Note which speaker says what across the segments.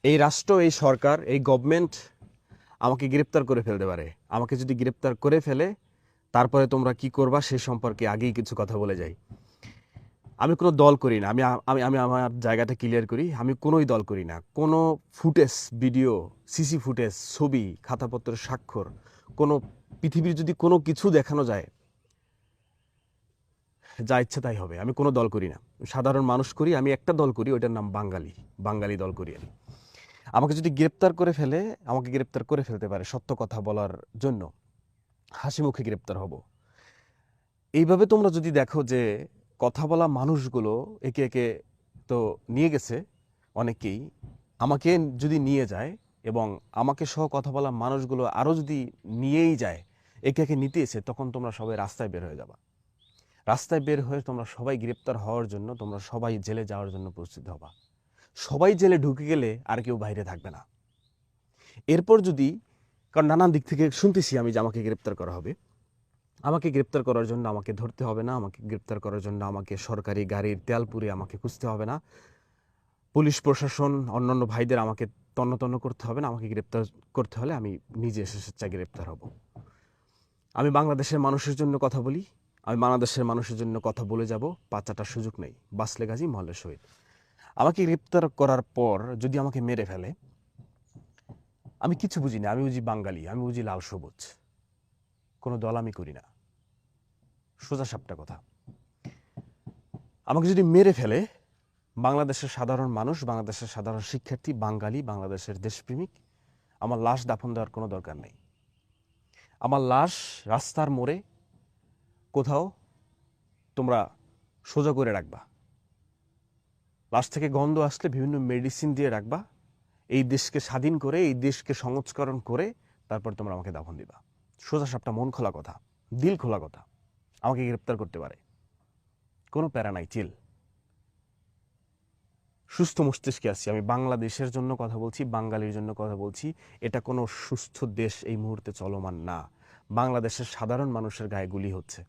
Speaker 1: এই রাষ্ট্র, এই সরকার, এই গভর্নমেন্ট আমাকে গ্রেপ্তার করে ফেলতে পারে। আমাকে যদি গ্রেপ্তার করে ফেলে, তারপরে তোমরা কি করবা সে সম্পর্কে আগেই কিছু কথা বলে যাই। আমি কোনো দল করি না। আমি আমি আমি আমার জায়গাটা ক্লিয়ার করি। আমি কোনোই দল করি না। কোনো ফুটেজ, ভিডিও, সিসি ফুটেজ, ছবি, খাতাপত্রের স্বাক্ষর, কোনো পৃথিবীর যদি কোনো কিছু দেখানো যায়, যা ইচ্ছা তাই হবে। আমি কোনো দল করি না। সাধারণ মানুষ করি। আমি একটা দল করি, ওইটার নাম বাঙালি। বাঙালি দল করি আমি। আমাকে যদি গ্রেপ্তার করে ফেলে, আমাকে গ্রেপ্তার করে ফেলতে পারে সত্য কথা বলার জন্য। হাসি মুখে গ্রেপ্তার হব। এইভাবে তোমরা যদি দেখো যে কথা বলা মানুষগুলো একে একে তো নিয়ে গেছে অনেকেই, আমাকে যদি নিয়ে যায় এবং আমাকে সহ কথা বলা মানুষগুলো আরও যদি নিয়েই যায়, একে একে নিতে এসে, তখন তোমরা সবাই রাস্তায় বের হয়ে যাবা। রাস্তায় বের হয়ে তোমরা সবাই গ্রেপ্তার হওয়ার জন্য, তোমরা সবাই জেলে যাওয়ার জন্য প্রস্তুত হবা। সবাই জেলে ঢুকে গেলে আর কেউ বাইরে থাকবে না। এরপর যদি, কারণ নানান দিক থেকে শুনতেছি আমি যে আমাকে গ্রেপ্তার করা হবে। আমাকে গ্রেপ্তার করার জন্য আমাকে ধরতে হবে না। আমাকে গ্রেপ্তার করার জন্য আমাকে সরকারি গাড়ির তেল পুরে আমাকে খুঁজতে হবে না। পুলিশ প্রশাসন, অন্যান্য ভাইদের আমাকে তন্ন তন্ন করতে হবে না। আমাকে গ্রেপ্তার করতে হলে আমি নিজে স্বেচ্ছায় গ্রেপ্তার হব। আমি বাংলাদেশের মানুষের জন্য কথা বলি। আমি বাংলাদেশের মানুষের জন্য কথা বলে যাব। পাঁচাটা সুযোগ নেই। বাসলে গাজী, মহল্লা শহীদ। আমাকে গ্রেপ্তার করার পর যদি আমাকে মেরে ফেলে, আমি কিছু বুঝি না। আমি বুঝি বাঙালি, আমি বুঝি লাল সবুজ। কোনো দল আমি করি না। সোজা সাপটা কথা। আমাকে যদি মেরে ফেলে, বাংলাদেশের সাধারণ মানুষ, বাংলাদেশের সাধারণ শিক্ষার্থী, বাঙালি, বাংলাদেশের দেশপ্রেমিক, আমার লাশ দাফন দেওয়ার কোনো দরকার নেই। আমার লাশ রাস্তার মোড়ে কোথাও তোমরা সোজা করে রাখবা। লাশ থেকে গন্ধ আসলে বিভিন্ন মেডিসিন দিয়ে রাখবা। এই দেশকে স্বাধীন করে, এই দেশকে সংস্করণ করে তারপর তোমরা আমাকে দাফন দিবা। সোজা সাপটা, মন খোলা কথা, দিল খোলা কথা। আমাকে গ্রেপ্তার করতে পারে, কোনো প্যারা নাই, চিল। সুস্থ মস্তিষ্কে আছি। আমি বাংলাদেশের জন্য কথা বলছি, বাঙালির জন্য কথা বলছি। এটা কোনো সুস্থ দেশ এই মুহূর্তে চলমান না। বাংলাদেশের সাধারণ মানুষের গায়ে গুলি হচ্ছে,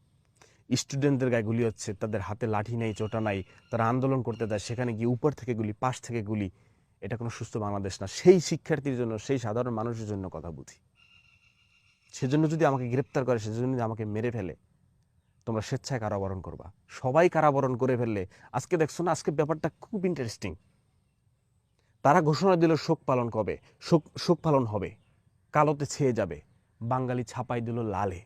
Speaker 1: স্টুডেন্টদের গায়ে গুলি হচ্ছে। তাদের হাতে লাঠি নেই, চোটা নাই, তারা আন্দোলন করতে দেয়, সেখানে গিয়ে উপর থেকে গুলি, পাশ থেকে গুলি। এটা কোনো সুস্থ বাংলাদেশ না। সেই শিক্ষার্থীর জন্য, সেই সাধারণ মানুষের জন্য কথা বলছি। সেজন্য যদি আমাকে গ্রেপ্তার করে, সেজন্য যদি আমাকে মেরে ফেলে, তোমরা স্বেচ্ছায় কারাবরণ করবা। সবাই কারাবরণ করে ফেললে, আজকে দেখছো না, আজকে ব্যাপারটা খুব ইন্টারেস্টিং। তারা ঘোষণা দিল শোক পালন কবে, শোক পালন হবে, কালোতে ছেয়ে যাবে। বাঙালি ছাপাই দিল লালে।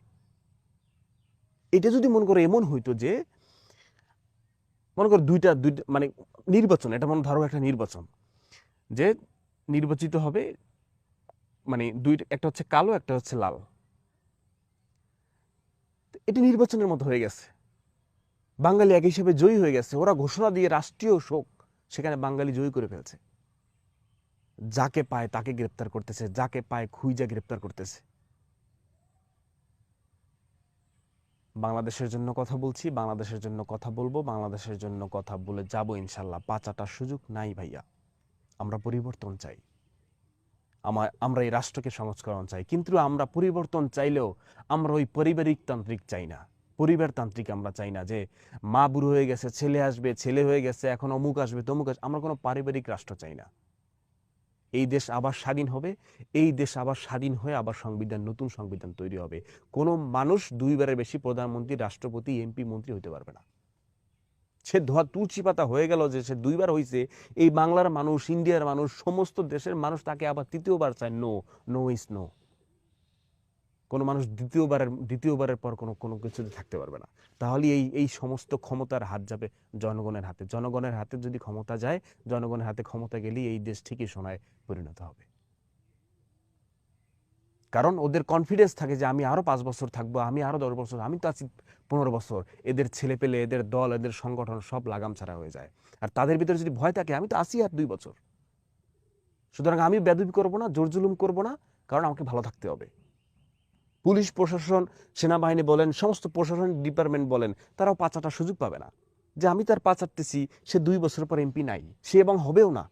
Speaker 1: এটা যদি মনে করো এমন হইতো যে, মনে করো দুইটা দুইটা মানে নির্বাচন, এটা মনে ধরো একটা নির্বাচন, যে নির্বাচিত হবে, মানে দুইটা, একটা হচ্ছে কালো, একটা হচ্ছে লাল। এটি নির্বাচনের মতো হয়ে গেছে। বাঙালি এক হিসেবে জয়ী হয়ে গেছে। ওরা ঘোষণা দিয়ে রাষ্ট্রীয় শোক, সেখানে বাঙালি জয়ী করে ফেলছে। যাকে পায় তাকে গ্রেপ্তার করতেছে, যাকে পায় খুইজা গ্রেপ্তার করতেছে। বাংলাদেশের জন্য কথা বলছি, বাংলাদেশের জন্য কথা বলবো, বাংলাদেশের জন্য কথা বলে যাবো ইনশাল্লাহ। পাঁচাটা সুযোগ নাই ভাইয়া। আমরা পরিবর্তন চাই। আমরা এই রাষ্ট্রকে সংস্করণ চাই, কিন্তু আমরা পরিবর্তন চাইলেও আমরা ওই পারিবারিক তান্ত্রিক চাই না। পরিবারতান্ত্রিক আমরা চাই না, যে মা বুড়ো হয়ে গেছে, ছেলে আসবে, ছেলে হয়ে গেছে, এখন অমুক আসবে, তমুক আসবে। আমরা কোনো পারিবারিক রাষ্ট্র চাই না। এই দেশ আবার স্বাধীন হবে। এই দেশ আবার স্বাধীন হয়ে আবার সংবিধান, নতুন সংবিধান তৈরি হবে। কোনো মানুষ দুইবারের বেশি প্রধানমন্ত্রী, রাষ্ট্রপতি, এমপি, মন্ত্রী হতে পারবে না। সে ধোয়া তুলসী পাতা হয়ে গেল যে সে দুইবার হয়েছে। এই বাংলার মানুষ, ইন্ডিয়ার মানুষ, সমস্ত দেশের মানুষ তাকে আবার তৃতীয়বার চায়। No, no is no. কোনো মানুষ দ্বিতীয়বারের পর কোনো কোনো কিছুতে থাকতে পারবে না। তাহলে এই এই সমস্ত ক্ষমতার হাত যাবে জনগণের হাতে। জনগণের হাতে যদি ক্ষমতা যায়, জনগণের হাতে ক্ষমতা গেলেই এই দেশ ঠিকই সোনায় পরিণত হবে। কারণ ওদের কনফিডেন্স থাকে যে আমি আরো 5 বছর থাকবো, আমি আরো 10 বছর, আমি তো আছি 15 বছর। এদের ছেলে পেলে, এদের দল, এদের সংগঠন সব লাগাম ছাড়া হয়ে যায়। আর তাদের ভিতরে যদি ভয় থাকে, আমি তো আছি আর 2 বছর, সুতরাং আমি বেদবি করবো না, জোর জুলুম করবো না, কারণ আমাকে ভালো থাকতে হবে। পুলিশ প্রশাসন, সেনাবাহিনী বলেন, সমস্ত প্রশাসন ডিপার্টমেন্ট বলেন, তারাও পাঁচাটা সুযোগ পাবে না। যে আমি তার পাচারতেছি, সে 2 বছর পর এমপি নাই, সে এবং হবেও না।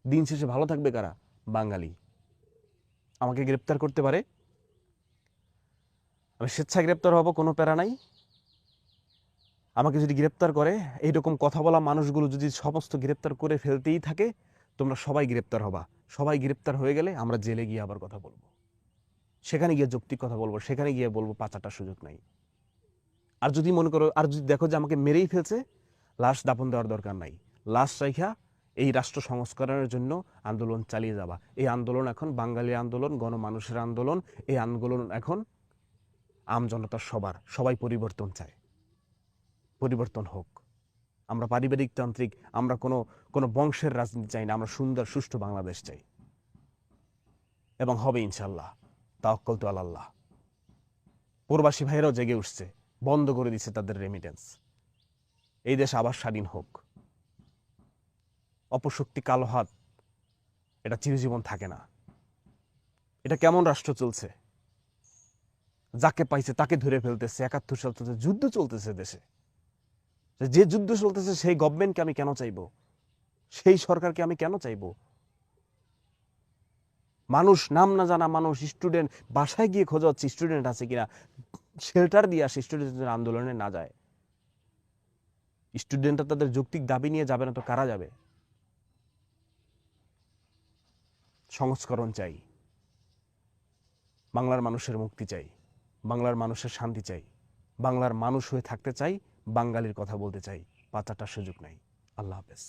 Speaker 1: দিন শেষে ভালো থাকবে কারা? বাঙালি। আমাকে গ্রেপ্তার করতে পারে, আমি স্বেচ্ছায় গ্রেপ্তার হব, কোনো প্যারা নাই। আমাকে যদি গ্রেপ্তার করে, এইরকম কথা বলা মানুষগুলো যদি সমস্ত গ্রেপ্তার করে ফেলতেই থাকে, তোমরা সবাই গ্রেপ্তার হবা, সবাই গ্রেপ্তার হয়ে গেলে আমরা জেলে গিয়ে আবার কথা বলবো, সেখানে গিয়ে যৌক্তিক কথা বলবো, সেখানে গিয়ে বলবো 5 সুযোগ নাই। আর যদি মনে করো, আর যদি দেখো যে আমাকে মেরেই ফেলছে, লাশ দাফন দেওয়ার দরকার নাই, লাশ রাইখা এই রাষ্ট্র সংস্করণের জন্য আন্দোলন চালিয়ে যাবা। এই আন্দোলন এখন বাঙালির আন্দোলন, গণমানুষের আন্দোলন। এই আন্দোলন এখন আম জনতার, সবাই পরিবর্তন চায়, পরিবর্তন হোক। আমরা পারিবারিক তান্ত্রিক, আমরা কোনো বংশের রাজনীতি চাই না, আমরা সুন্দর সুষ্ঠু বাংলাদেশ চাই, এবং হবে ইনশাল্লাহ। তাওয়াক্কালতু আলাল্লাহ। প্রবাসী ভাইয়েরাও জেগে উঠছে, বন্ধ করে দিচ্ছে তাদের রেমিটেন্স। এই দেশ আবার স্বাধীন হোক। অপশক্তি, কালো হাত, এটা চিরজীবন থাকে না। এটা কেমন রাষ্ট্র চলছে, যাকে পাইছে তাকে ধরে ফেলতেছে। 71 সাল থেকে যুদ্ধ চলতেছে দেশে, যে যুদ্ধ চলতেছে সেই গভর্নমেন্টকে আমি কেন চাইবো, সেই সরকারকে আমি কেন চাইবো? মানুষ, নাম না জানা মানুষ, স্টুডেন্ট, বাসায় গিয়ে খোঁজা হচ্ছে স্টুডেন্ট আছে কিনা, শেল্টার দিয়ে আসে স্টুডেন্টদের আন্দোলনে না যায়। স্টুডেন্টরা তাদের যৌক্তিক দাবি নিয়ে যাবে না তো কারা যাবে? সংস্করণ চাই, বাংলার মানুষের মুক্তি চাই, বাংলার মানুষের শান্তি চাই, বাংলার মানুষ হয়ে থাকতে চাই, বাঙালির কথা বলতে চাই। 5 সুযোগ নাই। আল্লাহ হাফেজ।